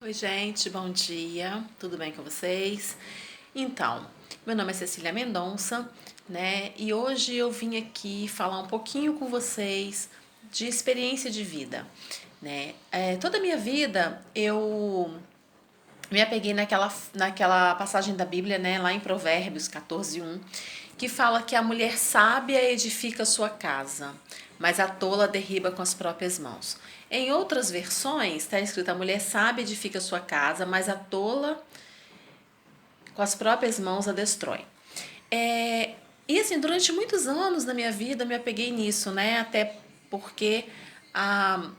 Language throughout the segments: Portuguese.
Oi, gente, bom dia, tudo bem com vocês? Então, meu nome é Cecília Mendonça, né? E hoje eu vim aqui falar um pouquinho com vocês de experiência de vida, né? Toda a minha vida eu me apeguei naquela passagem da Bíblia, né? Lá em Provérbios 14:1, que fala que a mulher sábia edifica sua casa, mas a tola derriba com as próprias mãos. Em outras versões está escrito: a mulher sábia edifica sua casa, mas a tola com as próprias mãos a destrói. E assim, durante muitos anos da minha vida eu me apeguei nisso, né? Até porque a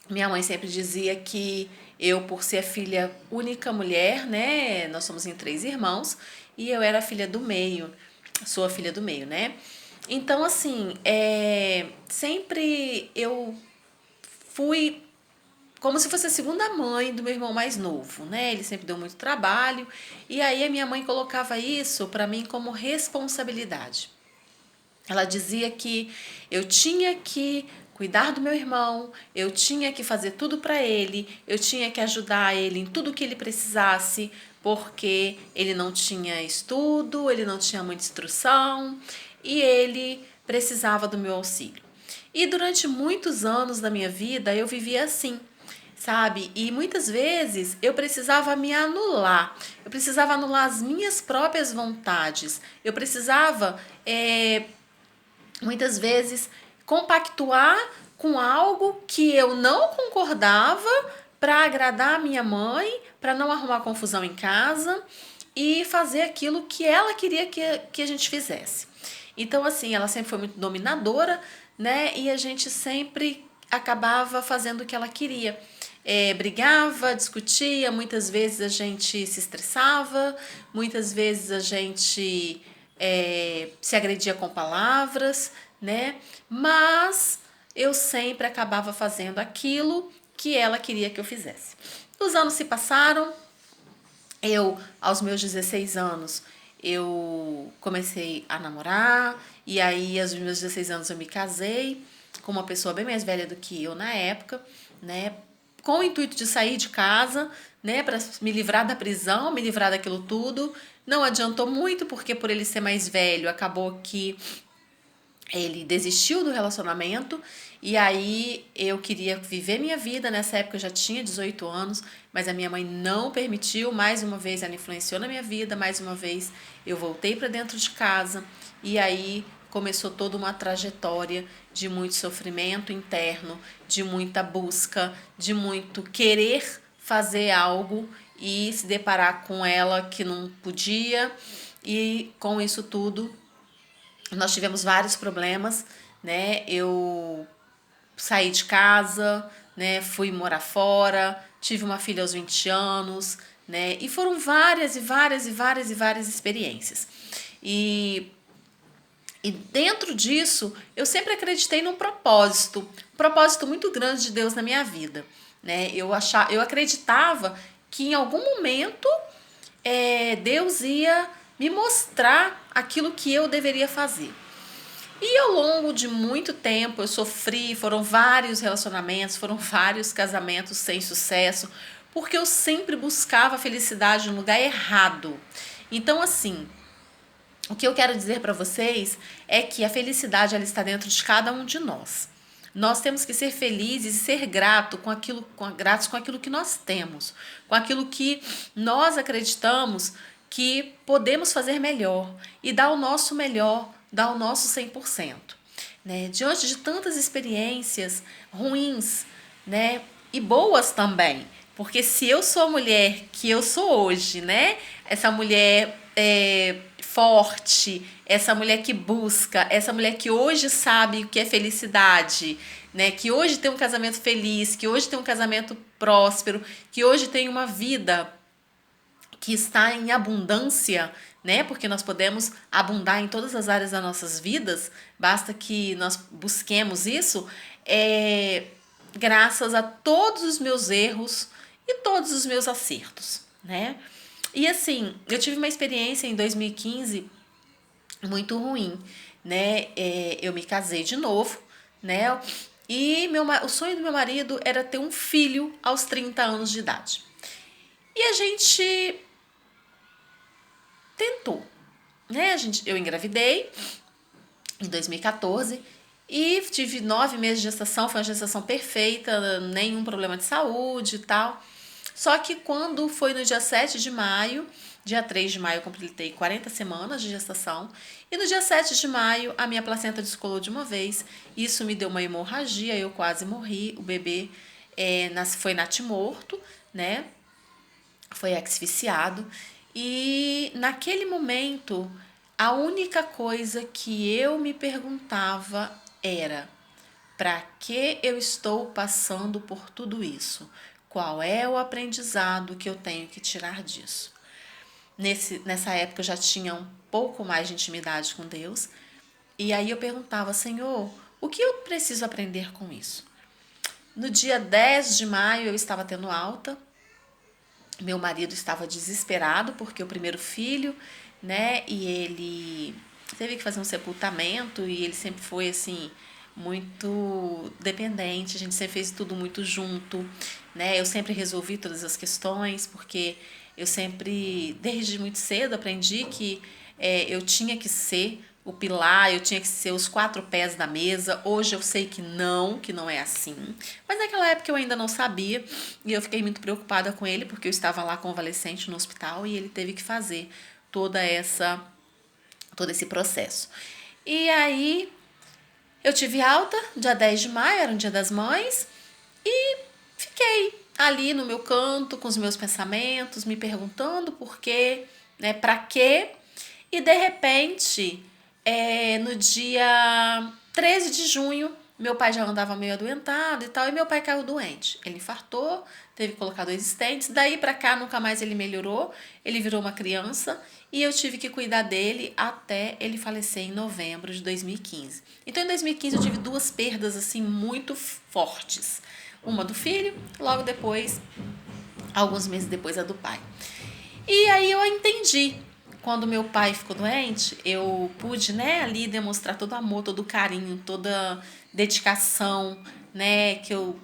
minha mãe sempre dizia que eu, por ser a filha única mulher, né? Nós somos em 3 irmãos e eu era a filha do meio, sou a filha do meio, né? Então, assim, sempre eu fui como se fosse a segunda mãe do meu irmão mais novo, né? Ele sempre deu muito trabalho e aí a minha mãe colocava isso para mim como responsabilidade. Ela dizia que eu tinha que cuidar do meu irmão, eu tinha que fazer tudo para ele, eu tinha que ajudar ele em tudo que ele precisasse, porque ele não tinha estudo, ele não tinha muita instrução e ele precisava do meu auxílio. E durante muitos anos da minha vida eu vivia assim, sabe? E muitas vezes eu precisava me anular, eu precisava anular as minhas próprias vontades, eu precisava muitas vezes compactuar com algo que eu não concordava para agradar a minha mãe, para não arrumar confusão em casa e fazer aquilo que ela queria que a gente fizesse. Então, assim, ela sempre foi muito dominadora, né? E a gente sempre acabava fazendo o que ela queria. Brigava, discutia, muitas vezes a gente se estressava, muitas vezes a gente se agredia com palavras, né? Mas eu sempre acabava fazendo aquilo que ela queria que eu fizesse. Os anos se passaram, aos meus 16 anos, eu comecei a namorar, e aí, aos meus 16 anos, eu me casei com uma pessoa bem mais velha do que eu na época, né? Com o intuito de sair de casa, né? Para me livrar da prisão, me livrar daquilo tudo. Não adiantou muito, porque por ele ser mais velho, acabou que ele desistiu do relacionamento e aí eu queria viver minha vida. Nessa época eu já tinha 18 anos, mas a minha mãe não permitiu. Mais uma vez ela influenciou na minha vida, mais uma vez eu voltei para dentro de casa e aí começou toda uma trajetória de muito sofrimento interno, de muita busca, de muito querer fazer algo e se deparar com ela que não podia, e com isso tudo nós tivemos vários problemas, né? Eu saí de casa, né? Fui morar fora, tive uma filha aos 20 anos, né? E foram várias e várias e várias e várias experiências. E dentro disso, eu sempre acreditei num propósito, um propósito muito grande de Deus na minha vida, né? Eu acreditava que em algum momento Deus ia me mostrar aquilo que eu deveria fazer. E ao longo de muito tempo eu sofri, foram vários relacionamentos, foram vários casamentos sem sucesso, porque eu sempre buscava a felicidade no lugar errado. Então, assim, o que eu quero dizer para vocês é que a felicidade ela está dentro de cada um de nós. Nós temos que ser felizes e ser gratos com aquilo que nós temos, com aquilo que nós acreditamos que podemos fazer melhor e dar o nosso melhor, dar o nosso 100%. Né? Diante de tantas experiências ruins, né? E boas também, porque se eu sou a mulher que eu sou hoje, né? Essa mulher forte, essa mulher que busca, essa mulher que hoje sabe o que é felicidade, né? Que hoje tem um casamento feliz, que hoje tem um casamento próspero, que hoje tem uma vida que está em abundância, né? Porque nós podemos abundar em todas as áreas das nossas vidas, basta que nós busquemos isso, graças a todos os meus erros e todos os meus acertos, né? E assim, eu tive uma experiência em 2015 muito ruim, né? Eu me casei de novo, né? E o sonho do meu marido era ter um filho aos 30 anos de idade. E a gente tentou, né? Eu engravidei em 2014 e tive 9 meses de gestação, foi uma gestação perfeita, nenhum problema de saúde e tal. Só que quando foi no dia 7 de maio, dia 3 de maio eu completei 40 semanas de gestação, e no dia 7 de maio a minha placenta descolou de uma vez, isso me deu uma hemorragia, eu quase morri, o bebê foi natimorto, né? Foi asfixiado, e naquele momento a única coisa que eu me perguntava era: para que eu estou passando por tudo isso? Qual é o aprendizado que eu tenho que tirar disso? Nessa época eu já tinha um pouco mais de intimidade com Deus, e aí eu perguntava: Senhor, o que eu preciso aprender com isso? No dia 10 de maio eu estava tendo alta, meu marido estava desesperado porque o primeiro filho, né, e ele teve que fazer um sepultamento, e ele sempre foi assim muito dependente, a gente sempre fez tudo muito junto, né? Eu sempre resolvi todas as questões porque eu sempre, desde muito cedo, aprendi que eu tinha que ser o pilar, eu tinha que ser os 4 pés da mesa. Hoje eu sei que não é assim. Mas naquela época eu ainda não sabia, e eu fiquei muito preocupada com ele porque eu estava lá convalescente no hospital e ele teve que fazer todo esse processo. E aí eu tive alta, dia 10 de maio, era um dia das mães, e fiquei ali no meu canto com os meus pensamentos, me perguntando por quê, né, pra quê. E de repente, no dia 13 de junho, meu pai já andava meio adoentado e tal, e meu pai caiu doente. Ele infartou, teve que colocar 2 stents, daí pra cá nunca mais ele melhorou, ele virou uma criança e eu tive que cuidar dele até ele falecer em novembro de 2015. Então em 2015 eu tive 2 perdas assim muito fortes. Uma do filho, logo depois, alguns meses depois, a do pai. E aí eu entendi. Quando meu pai ficou doente, eu pude, né, ali demonstrar todo o amor, todo o carinho, toda dedicação, né, que eu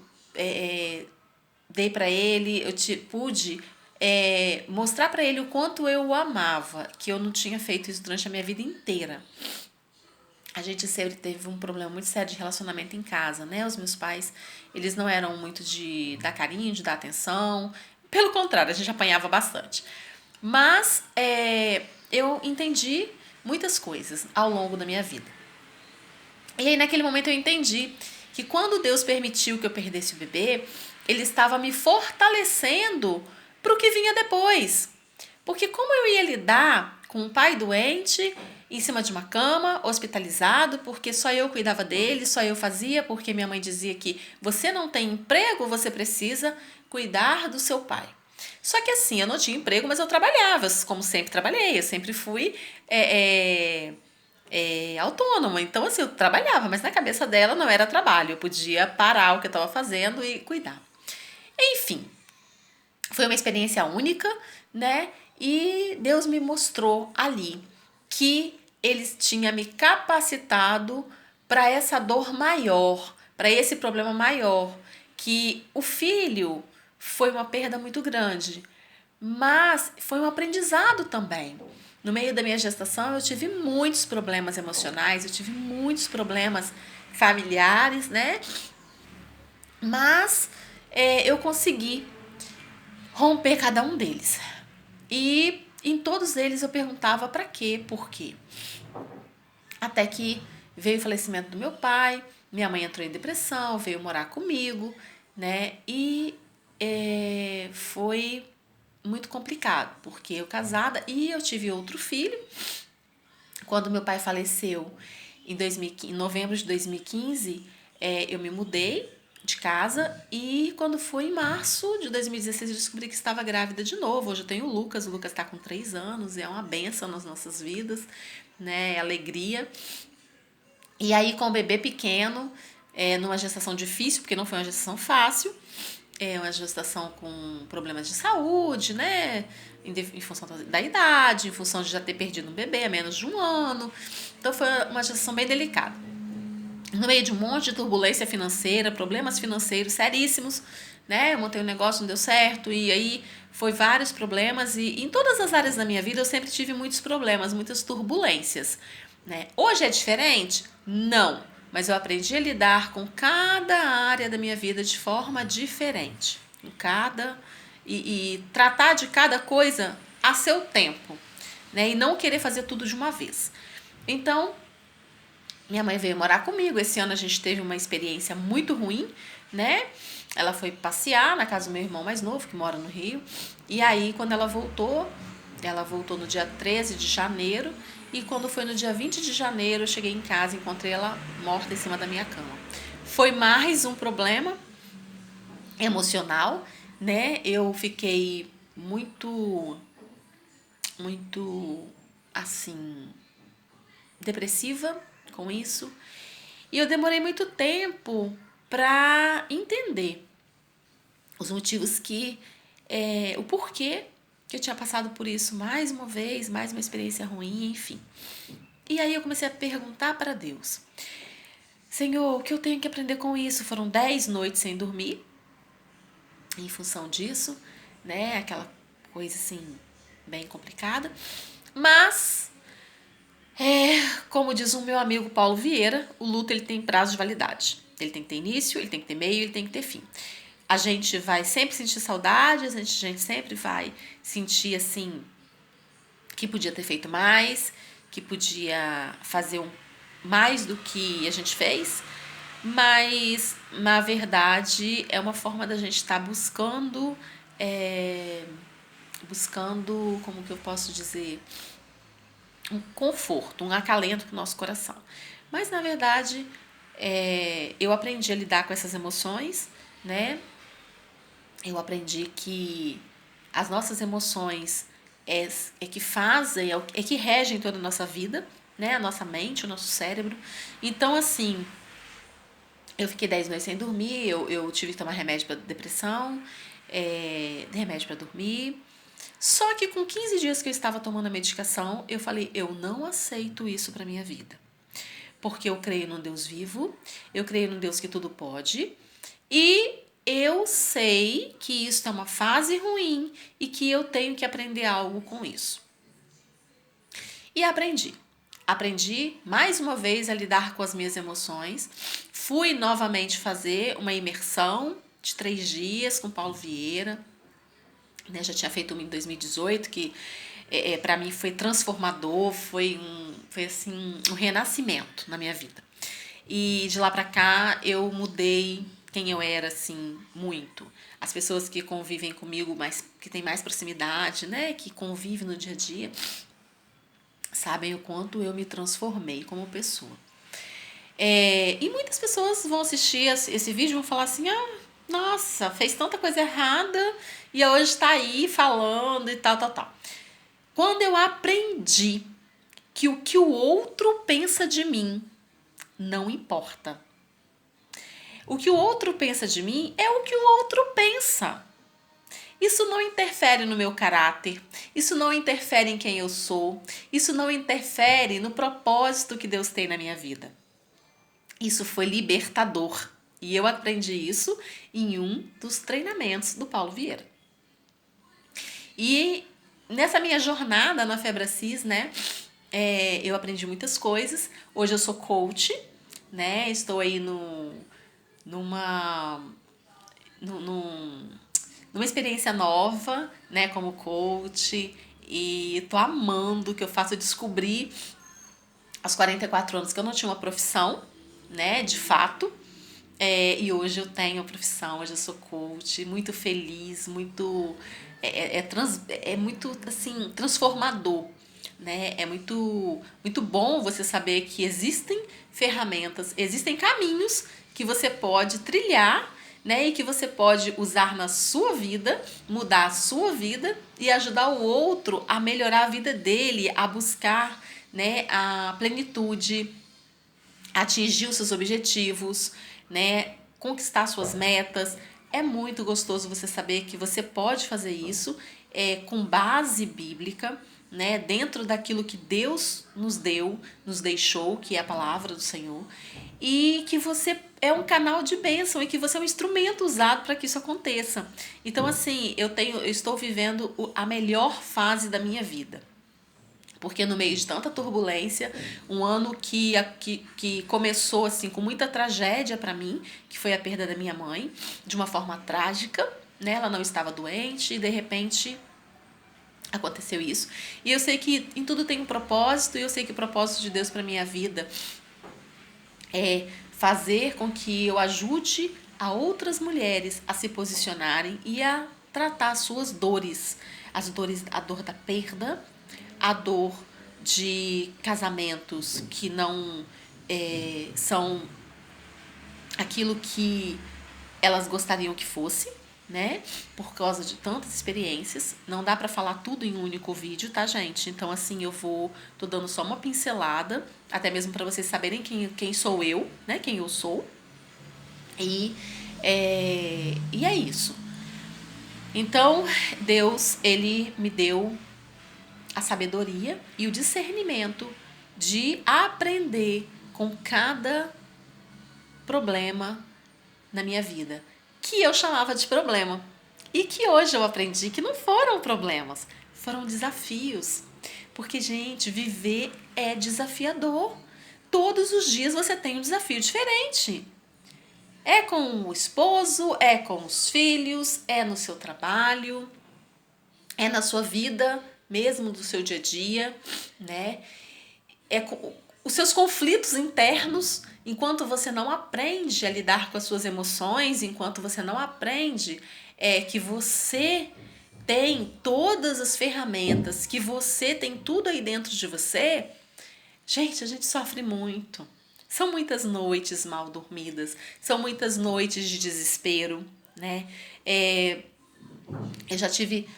dei para ele. Pude mostrar para ele o quanto eu o amava, que eu não tinha feito isso durante a minha vida inteira. A gente sempre teve um problema muito sério de relacionamento em casa, né? Os meus pais, eles não eram muito de dar carinho, de dar atenção. Pelo contrário, a gente apanhava bastante. Mas eu entendi muitas coisas ao longo da minha vida. E aí, naquele momento, eu entendi que quando Deus permitiu que eu perdesse o bebê, Ele estava me fortalecendo para o que vinha depois. Porque como eu ia lidar com um pai doente, em cima de uma cama, hospitalizado, porque só eu cuidava dele, só eu fazia, porque minha mãe dizia que você não tem emprego, você precisa cuidar do seu pai. Só que assim, eu não tinha emprego, mas eu trabalhava, como sempre trabalhei, eu sempre fui autônoma. Então, assim, eu trabalhava, mas na cabeça dela não era trabalho, eu podia parar o que eu estava fazendo e cuidar. Enfim, foi uma experiência única, né? E Deus me mostrou ali que Ele tinha me capacitado para essa dor maior, para esse problema maior, que o filho foi uma perda muito grande, mas foi um aprendizado também. No meio da minha gestação, eu tive muitos problemas emocionais, eu tive muitos problemas familiares, né? Mas eu consegui romper cada um deles. E em todos eles eu perguntava para quê, por quê. Até que veio o falecimento do meu pai, minha mãe entrou em depressão, veio morar comigo, né? E foi muito complicado, porque eu casada e eu tive outro filho. Quando meu pai faleceu em novembro de 2015, eu me mudei de casa, e quando foi em março de 2016 eu descobri que estava grávida de novo. Hoje eu tenho o Lucas está com 3 anos, é uma bênção nas nossas vidas, né? É alegria. E aí com o bebê pequeno, numa gestação difícil, porque não foi uma gestação fácil, uma gestação com problemas de saúde, né? Em função da idade, em função de já ter perdido um bebê há menos de 1 ano. Então foi uma gestação bem delicada. no meio de um monte de turbulência financeira, problemas financeiros seríssimos, né? Eu montei um negócio, não deu certo, e aí foi vários problemas, e em todas as áreas da minha vida eu sempre tive muitos problemas, muitas turbulências, né? Hoje é diferente? Não, mas eu aprendi a lidar com cada área da minha vida de forma diferente, em cada e tratar de cada coisa a seu tempo, né? E não querer fazer tudo de uma vez. Então, minha mãe veio morar comigo. Esse ano a gente teve uma experiência muito ruim, né? Ela foi passear na casa do meu irmão mais novo, que mora no Rio. E aí, quando ela voltou no dia 13 de janeiro. E quando foi no dia 20 de janeiro, eu cheguei em casa e encontrei ela morta em cima da minha cama. Foi mais um problema emocional, né? Eu fiquei muito, assim, depressiva com isso. E eu demorei muito tempo para entender os motivos o porquê que eu tinha passado por isso mais uma vez, mais uma experiência ruim, enfim. E aí eu comecei a perguntar para Deus: Senhor, o que eu tenho que aprender com isso? Foram 10 noites sem dormir, em função disso, né? Aquela coisa assim, bem complicada. Mas, como diz o meu amigo Paulo Vieira, o luto ele tem prazo de validade. Ele tem que ter início, ele tem que ter meio, ele tem que ter fim. A gente vai sempre sentir saudades, a gente sempre vai sentir assim que podia ter feito mais, que podia fazer mais do que a gente fez, mas na verdade é uma forma da gente estar buscando, como que eu posso dizer, um conforto, um acalento para o nosso coração. Mas na verdade eu aprendi a lidar com essas emoções, né? Eu aprendi que as nossas emoções é que fazem, é que regem toda a nossa vida, né? A nossa mente, o nosso cérebro. Então, assim, eu fiquei 10 noites sem dormir, eu tive que tomar remédio para depressão, remédio para dormir. Só que com 15 dias que eu estava tomando a medicação, eu falei, eu não aceito isso para minha vida. Porque eu creio num Deus vivo, eu creio num Deus que tudo pode, e eu sei que isso é uma fase ruim e que eu tenho que aprender algo com isso. E aprendi. Aprendi mais uma vez a lidar com as minhas emoções. Fui novamente fazer uma imersão de 3 dias com Paulo Vieira. Né? Já tinha feito uma em 2018, que para mim foi transformador, foi assim, um renascimento na minha vida. E de lá para cá eu mudei quem eu era, assim, muito. As pessoas que convivem comigo, que têm mais proximidade, né, que convivem no dia a dia, sabem o quanto eu me transformei como pessoa. E muitas pessoas vão assistir esse vídeo e vão falar assim, nossa, fez tanta coisa errada e hoje está aí falando e tal. Quando eu aprendi que o que o outro pensa de mim não importa. O que o outro pensa de mim é o que o outro pensa. Isso não interfere no meu caráter, isso não interfere em quem eu sou, isso não interfere no propósito que Deus tem na minha vida. Isso foi libertador. E eu aprendi isso em um dos treinamentos do Paulo Vieira. E nessa minha jornada na Febracis, né, eu aprendi muitas coisas. Hoje eu sou coach, né, estou aí numa experiência nova, né, como coach, e tô amando o que eu faço. Eu descobri aos 44 anos que eu não tinha uma profissão, né, de fato, e hoje eu tenho a profissão, hoje eu sou coach, muito feliz, muito muito assim transformador, né? É muito bom você saber que existem ferramentas, existem caminhos que você pode trilhar, né? E que você pode usar na sua vida, mudar a sua vida e ajudar o outro a melhorar a vida dele, a buscar, né, a plenitude, atingir os seus objetivos, né, conquistar suas metas. É muito gostoso você saber que você pode fazer isso com base bíblica, né, dentro daquilo que Deus nos deu, nos deixou, que é a palavra do Senhor, e que você é um canal de bênção e que você é um instrumento usado para que isso aconteça. Então, assim, eu estou vivendo a melhor fase da minha vida. Porque no meio de tanta turbulência, um ano que começou assim com muita tragédia para mim, que foi a perda da minha mãe, de uma forma trágica, né? Ela não estava doente e de repente aconteceu isso. E eu sei que em tudo tem um propósito, e eu sei que o propósito de Deus para minha vida é fazer com que eu ajude a outras mulheres a se posicionarem e a tratar as suas dores, a dor da perda, a dor de casamentos que não são aquilo que elas gostariam que fosse, né? Por causa de tantas experiências. Não dá para falar tudo em um único vídeo, tá, gente? Então, assim, tô dando só uma pincelada, até mesmo para vocês saberem quem sou eu, né? Quem eu sou. E é isso. Então, Deus, ele me deu a sabedoria e o discernimento de aprender com cada problema na minha vida, que eu chamava de problema. E que hoje eu aprendi que não foram problemas, foram desafios. Porque, gente, viver é desafiador. Todos os dias você tem um desafio diferente. É com o esposo, é com os filhos, é no seu trabalho, é na sua vida, mesmo do seu dia a dia, né? É com os seus conflitos internos, enquanto você não aprende a lidar com as suas emoções, enquanto você não aprende que você tem todas as ferramentas, que você tem tudo aí dentro de você, gente, a gente sofre muito. São muitas noites mal dormidas, são muitas noites de desespero, né? Eu já tive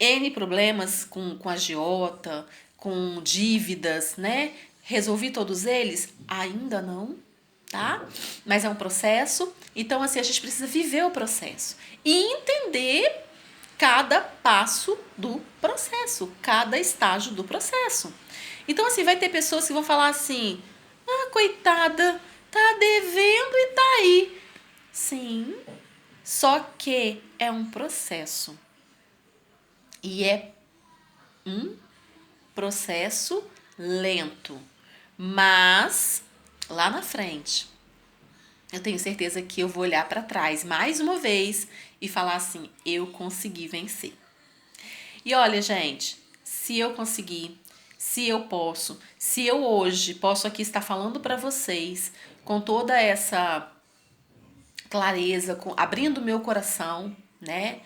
N problemas com agiota, com dívidas, né? Resolvi todos eles? Ainda não, tá? Mas é um processo. Então, assim, a gente precisa viver o processo e entender cada passo do processo, cada estágio do processo. Então, assim, vai ter pessoas que vão falar assim: ah, coitada, tá devendo e tá aí. Sim, só que é um processo. E é um processo lento. Mas lá na frente, eu tenho certeza que eu vou olhar para trás mais uma vez e falar assim: eu consegui vencer. E olha, gente, se eu conseguir, se eu posso, se eu hoje posso aqui estar falando para vocês com toda essa clareza, abrindo meu coração, né?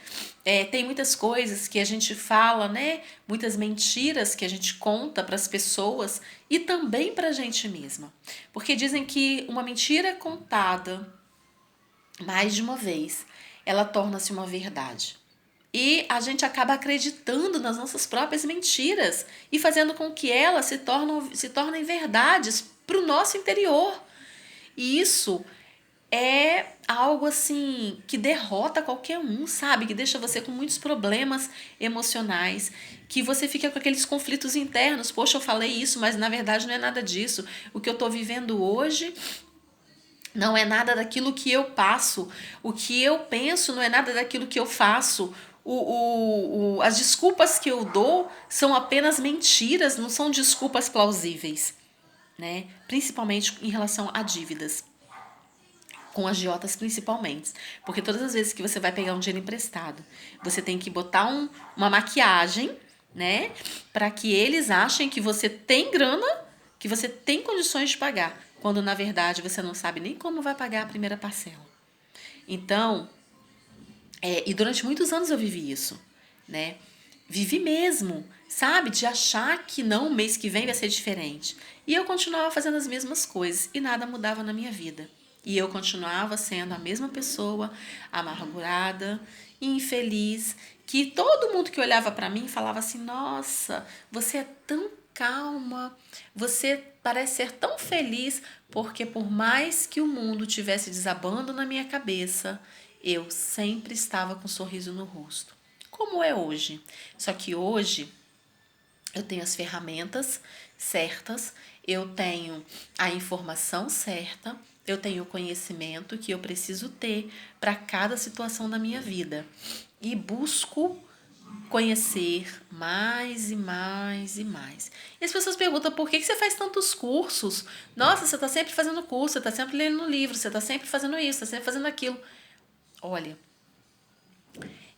Tem muitas coisas que a gente fala, né? Muitas mentiras que a gente conta para as pessoas e também para a gente mesma. Porque dizem que uma mentira contada mais de uma vez, ela torna-se uma verdade. E a gente acaba acreditando nas nossas próprias mentiras e fazendo com que elas se tornem verdades para o nosso interior. E isso é algo assim que derrota qualquer um, sabe? Que deixa você com muitos problemas emocionais, que você fica com aqueles conflitos internos. Poxa, eu falei isso, mas na verdade não é nada disso. O que eu tô vivendo hoje não é nada daquilo que eu passo. O que eu penso não é nada daquilo que eu faço. As desculpas que eu dou são apenas mentiras, não são desculpas plausíveis, né? Principalmente em relação a dívidas. Com agiotas principalmente. Porque todas as vezes que você vai pegar um dinheiro emprestado, você tem que botar uma maquiagem, né? Para que eles achem que você tem grana, que você tem condições de pagar. Quando na verdade você não sabe nem como vai pagar a primeira parcela. Então, e durante muitos anos eu vivi isso, né? Vivi mesmo, sabe? De achar que não, o mês que vem vai ser diferente. E eu continuava fazendo as mesmas coisas e nada mudava na minha vida. E eu continuava sendo a mesma pessoa, amargurada, infeliz, que todo mundo que olhava para mim falava assim: nossa, você é tão calma, você parece ser tão feliz, porque por mais que o mundo tivesse desabando na minha cabeça, eu sempre estava com um sorriso no rosto. Como é hoje. Só que hoje eu tenho as ferramentas certas, eu tenho a informação certa, eu tenho o conhecimento que eu preciso ter para cada situação da minha vida. E busco conhecer mais e mais e mais. E as pessoas perguntam, por que você faz tantos cursos? Nossa, você está sempre fazendo curso, você está sempre lendo livro, você está sempre fazendo isso, está sempre fazendo aquilo. Olha,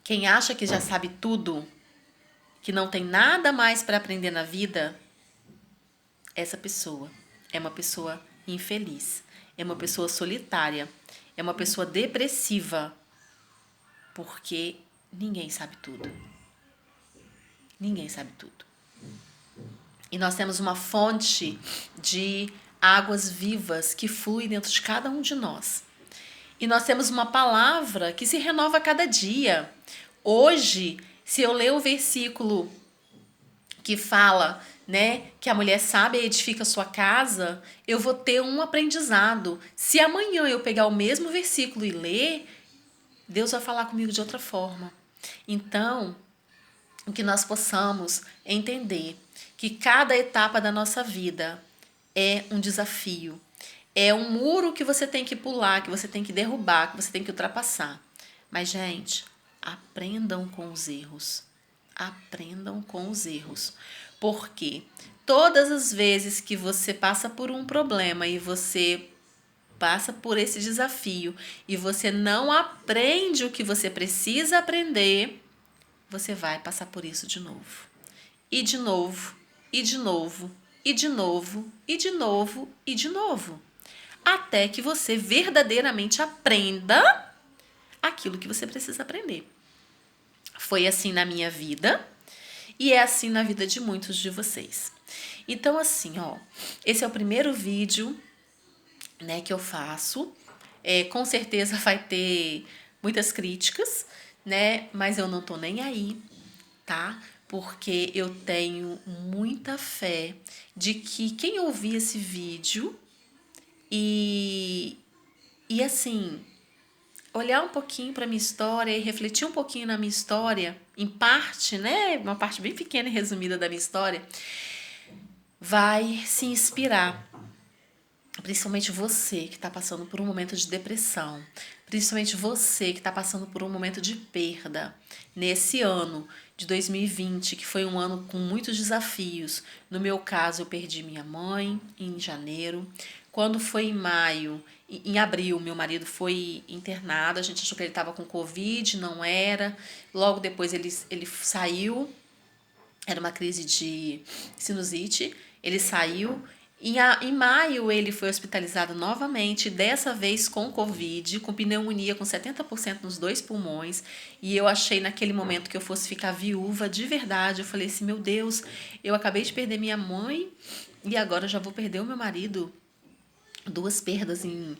quem acha que já sabe tudo, que não tem nada mais para aprender na vida, essa pessoa é uma pessoa infeliz, é uma pessoa solitária, é uma pessoa depressiva, porque ninguém sabe tudo. Ninguém sabe tudo. E nós temos uma fonte de águas vivas que flui dentro de cada um de nós. E nós temos uma palavra que se renova a cada dia. Hoje, se eu ler o versículo que fala, né, que a mulher sábia edifica a sua casa, eu vou ter um aprendizado. Se amanhã eu pegar o mesmo versículo e ler, Deus vai falar comigo de outra forma. Então, que nós possamos entender que cada etapa da nossa vida é um desafio, é um muro que você tem que pular, que você tem que derrubar, que você tem que ultrapassar. Mas, gente, aprendam com os erros. Aprendam com os erros. Porque todas as vezes que você passa por um problema e você passa por esse desafio e você não aprende o que você precisa aprender, você vai passar por isso de novo. E de novo, e de novo, e de novo, e de novo, e de novo. Até que você verdadeiramente aprenda aquilo que você precisa aprender. Foi assim na minha vida e é assim na vida de muitos de vocês. Então, assim, ó, esse é o primeiro vídeo, né, que eu faço. Com certeza vai ter muitas críticas, né? Mas eu não tô nem aí, tá? Porque eu tenho muita fé de que quem ouvir esse vídeo e assim, olhar um pouquinho para minha história e refletir um pouquinho na minha história, em parte, né? Uma parte bem pequena e resumida da minha história, vai se inspirar. Principalmente você que está passando por um momento de depressão, principalmente você que está passando por um momento de perda nesse ano de 2020, que foi um ano com muitos desafios. No meu caso, eu perdi minha mãe em janeiro. Quando foi em maio, em abril, meu marido foi internado. A gente achou que ele estava com Covid, não era. Logo depois ele saiu, era uma crise de sinusite, ele saiu. Em maio, ele foi hospitalizado novamente, dessa vez com Covid, com pneumonia com 70% nos 2 pulmões. E eu achei naquele momento que eu fosse ficar viúva de verdade. Eu falei assim, meu Deus, eu acabei de perder minha mãe e agora já vou perder o meu marido. 2 perdas em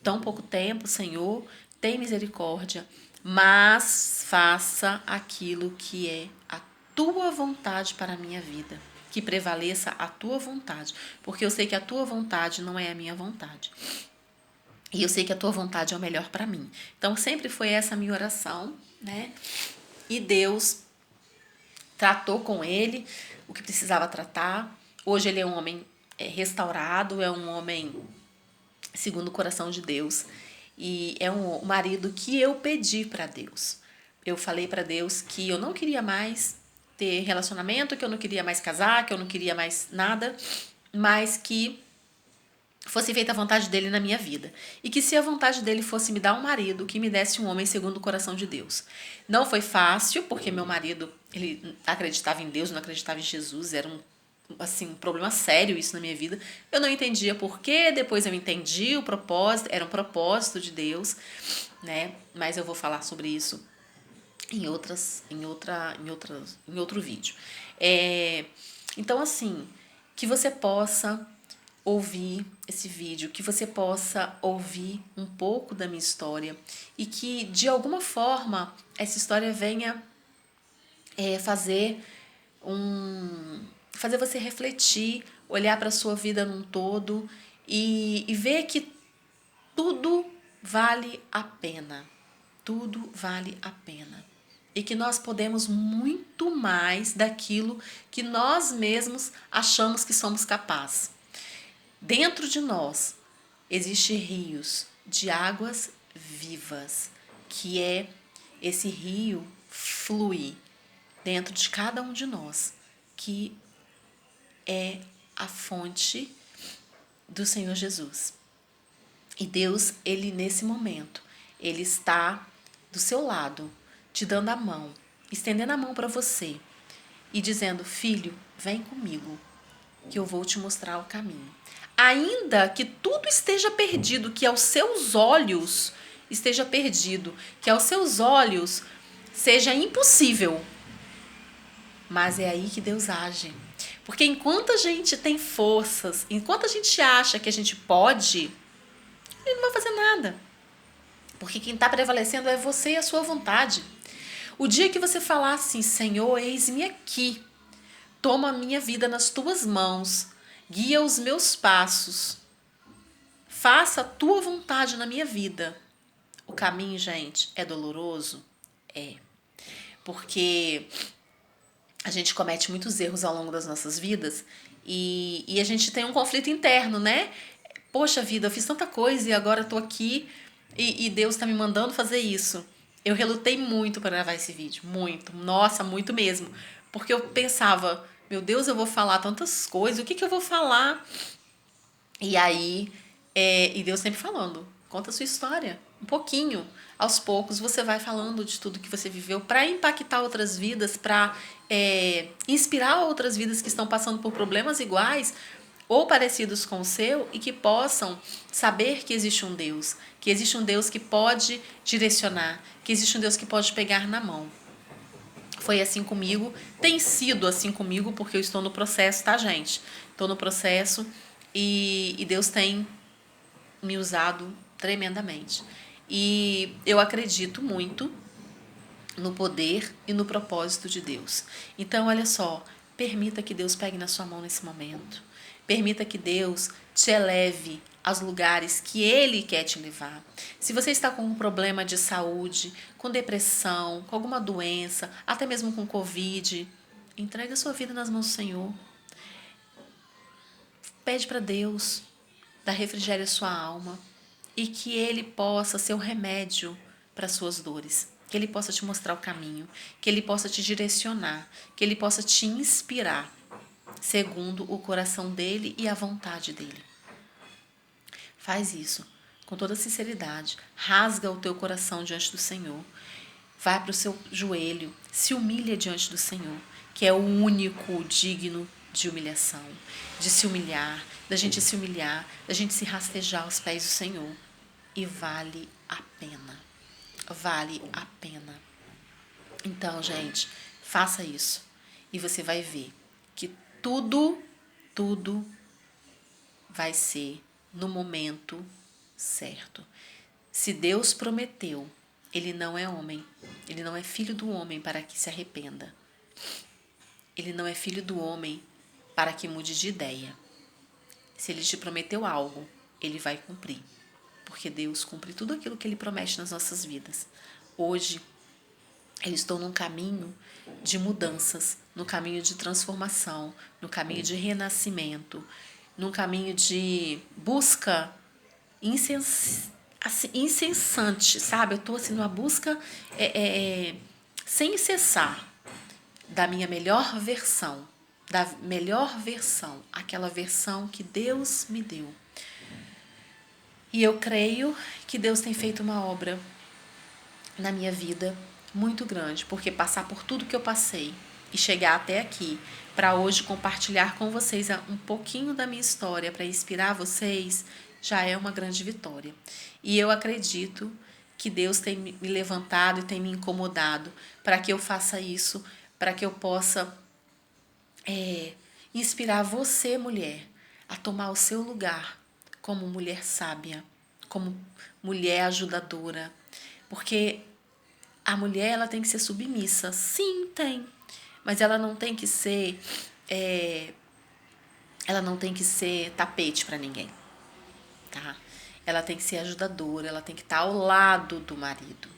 tão pouco tempo, Senhor, tem misericórdia. Mas faça aquilo que é a tua vontade para a minha vida. Que prevaleça a tua vontade. Porque eu sei que a tua vontade não é a minha vontade. E eu sei que a tua vontade é o melhor para mim. Então, sempre foi essa a minha oração, né? E Deus tratou com ele o que precisava tratar. Hoje ele é um homem restaurado, é um homem segundo o coração de Deus. E é um marido que eu pedi para Deus. Eu falei para Deus que eu não queria mais ter relacionamento, que eu não queria mais casar, que eu não queria mais nada, mas que fosse feita a vontade dele na minha vida. E que se a vontade dele fosse me dar um marido, que me desse um homem segundo o coração de Deus. Não foi fácil, porque meu marido, ele acreditava em Deus, não acreditava em Jesus, era um problema sério isso na minha vida. Eu não entendia por quê, depois eu entendi o propósito, era um propósito de Deus, né? Mas eu vou falar sobre isso em outro vídeo. Então, assim, que você possa ouvir esse vídeo, que você possa ouvir um pouco da minha história e que, de alguma forma, essa história venha fazer você refletir, olhar para a sua vida num todo e ver que tudo vale a pena. Tudo vale a pena. e que nós podemos muito mais daquilo que nós mesmos achamos que somos capazes. Dentro de nós existem rios de águas vivas, que é esse rio flui dentro de cada um de nós, que é a fonte do Senhor Jesus. E Deus, ele nesse momento, ele está do seu lado, te dando a mão, estendendo a mão para você e dizendo: filho, vem comigo, que eu vou te mostrar o caminho. Ainda que tudo esteja perdido, que aos seus olhos esteja perdido, que aos seus olhos seja impossível, mas é aí que Deus age. Porque enquanto a gente tem forças, enquanto a gente acha que a gente pode, ele não vai fazer nada. Porque quem está prevalecendo é você e a sua vontade. O dia que você falar assim: Senhor, eis-me aqui, toma a minha vida nas tuas mãos, guia os meus passos, faça a tua vontade na minha vida. O caminho, gente, é doloroso? É. Porque a gente comete muitos erros ao longo das nossas vidas e a gente tem um conflito interno, né? Poxa vida, eu fiz tanta coisa e agora eu tô aqui e Deus tá me mandando fazer isso. Eu relutei muito para gravar esse vídeo, muito, nossa, muito mesmo. Porque eu pensava, meu Deus, eu vou falar tantas coisas, o que eu vou falar? E aí, e Deus sempre falando, conta a sua história, um pouquinho. Aos poucos você vai falando de tudo que você viveu para impactar outras vidas, para inspirar outras vidas que estão passando por problemas iguais ou parecidos com o seu e que possam saber que existe um Deus, que existe um Deus que pode direcionar, que existe um Deus que pode pegar na mão. Foi assim comigo, tem sido assim comigo porque eu estou no processo, tá, gente? Estou no processo e Deus tem me usado tremendamente. E eu acredito muito no poder e no propósito de Deus. Então, olha só, permita que Deus pegue na sua mão nesse momento. Permita que Deus te eleve aos lugares que Ele quer te levar. Se você está com um problema de saúde, com depressão, com alguma doença, até mesmo com Covid, entregue a sua vida nas mãos do Senhor. Pede para Deus dar refrigério à sua alma e que Ele possa ser o remédio para as suas dores. Que Ele possa te mostrar o caminho, que Ele possa te direcionar, que Ele possa te inspirar segundo o coração dEle e a vontade dEle. Faz isso com toda sinceridade. Rasga o teu coração diante do Senhor. Vai para o seu joelho, se humilha diante do Senhor, que é o único digno de humilhação, de se humilhar, da gente se humilhar, da gente se rastejar aos pés do Senhor. E vale a pena. Vale a pena. Então, gente, faça isso. E você vai ver que tudo vai ser no momento certo. Se Deus prometeu, Ele não é homem. Ele não é filho do homem para que se arrependa. Ele não é filho do homem para que mude de ideia. Se Ele te prometeu algo, Ele vai cumprir. Porque Deus cumpre tudo aquilo que Ele promete nas nossas vidas. Hoje, eu estou num caminho de mudanças, no caminho de transformação, no caminho de renascimento, num caminho de busca incessante, sabe? Eu estou assim, numa busca sem cessar da minha melhor versão, aquela versão que Deus me deu. E eu creio que Deus tem feito uma obra na minha vida muito grande, porque passar por tudo que eu passei e chegar até aqui, para hoje compartilhar com vocês um pouquinho da minha história, para inspirar vocês, já é uma grande vitória. E eu acredito que Deus tem me levantado e tem me incomodado para que eu faça isso, para que eu possa inspirar você, mulher, a tomar o seu lugar como mulher sábia, como mulher ajudadora. Porque a mulher, ela tem que ser submissa. Sim, tem. Mas ela não tem que ser tapete para ninguém, tá? Ela tem que ser ajudadora, ela tem que estar ao lado do marido,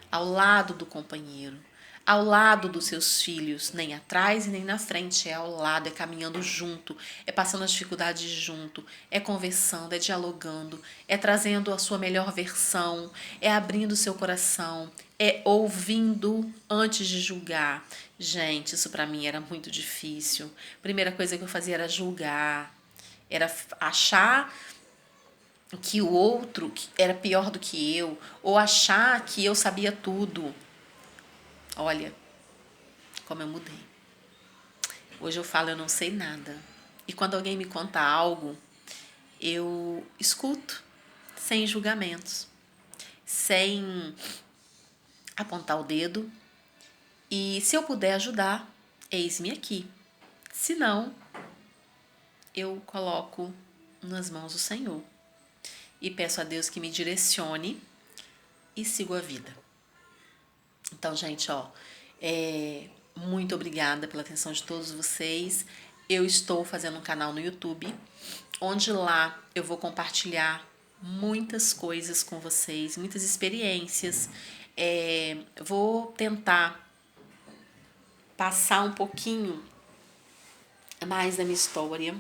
ao lado do companheiro, ao lado dos seus filhos, nem atrás e nem na frente, é ao lado, é caminhando junto, é passando as dificuldades junto, é conversando, é dialogando, é trazendo a sua melhor versão, é abrindo o seu coração, é ouvindo antes de julgar. Gente, isso para mim era muito difícil. Primeira coisa que eu fazia era julgar, era achar que o outro era pior do que eu, ou achar que eu sabia tudo. Olha, como eu mudei. Hoje eu falo, eu não sei nada. E quando alguém me conta algo, eu escuto, sem julgamentos, sem apontar o dedo. E se eu puder ajudar, eis-me aqui. Se não, eu coloco nas mãos do Senhor e peço a Deus que me direcione e sigo a vida. Então, gente, muito obrigada pela atenção de todos vocês. Eu estou fazendo um canal no YouTube, onde lá eu vou compartilhar muitas coisas com vocês, muitas experiências. Vou tentar passar um pouquinho mais da minha história,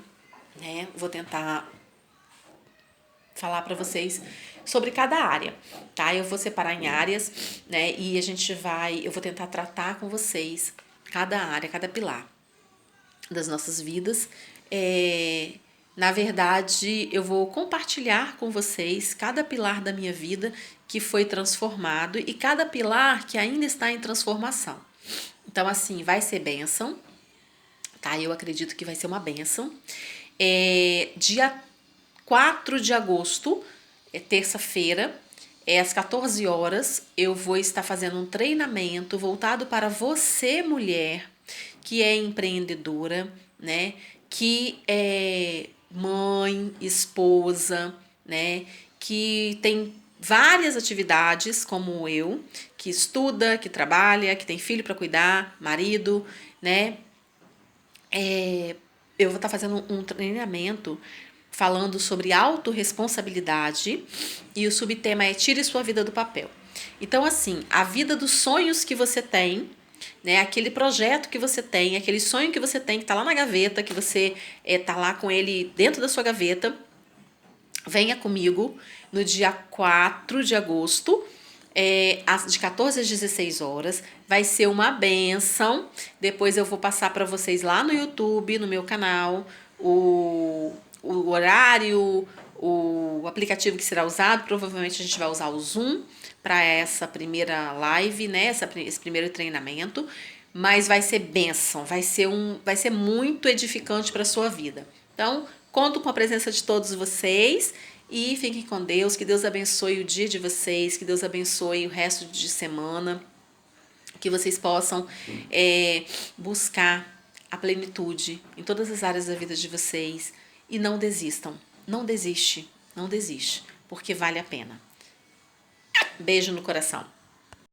né? Vou tentar falar para vocês sobre cada área, tá? Eu vou separar em áreas, né? E eu vou tentar tratar com vocês cada área, cada pilar das nossas vidas. Na verdade, eu vou compartilhar com vocês cada pilar da minha vida que foi transformado e cada pilar que ainda está em transformação. Então, assim, vai ser bênção, tá? Eu acredito que vai ser uma bênção. Dia 4 de agosto, terça-feira, às 14 horas, eu vou estar fazendo um treinamento voltado para você, mulher, que é empreendedora, né? Que é mãe, esposa, né? Que tem várias atividades, como eu, que estuda, que trabalha, que tem filho para cuidar, marido, né? Eu vou estar fazendo um treinamento falando sobre autorresponsabilidade e o subtema é Tire sua vida do papel. Então, assim, a vida dos sonhos que você tem, né, aquele projeto que você tem, aquele sonho que você tem que está lá na gaveta, que você está lá com ele dentro da sua gaveta, venha comigo no dia 4 de agosto, de 14 às 16 horas. Vai ser uma benção. Depois eu vou passar para vocês lá no YouTube, no meu canal, o horário, o aplicativo que será usado. Provavelmente a gente vai usar o Zoom para essa primeira live, né? Esse primeiro treinamento. Mas vai ser bênção, vai ser muito edificante para a sua vida. Então, conto com a presença de todos vocês e fiquem com Deus. Que Deus abençoe o dia de vocês, que Deus abençoe o resto de semana, que vocês possam buscar a plenitude em todas as áreas da vida de vocês e não desistam. Não desiste, porque vale a pena. Beijo no coração.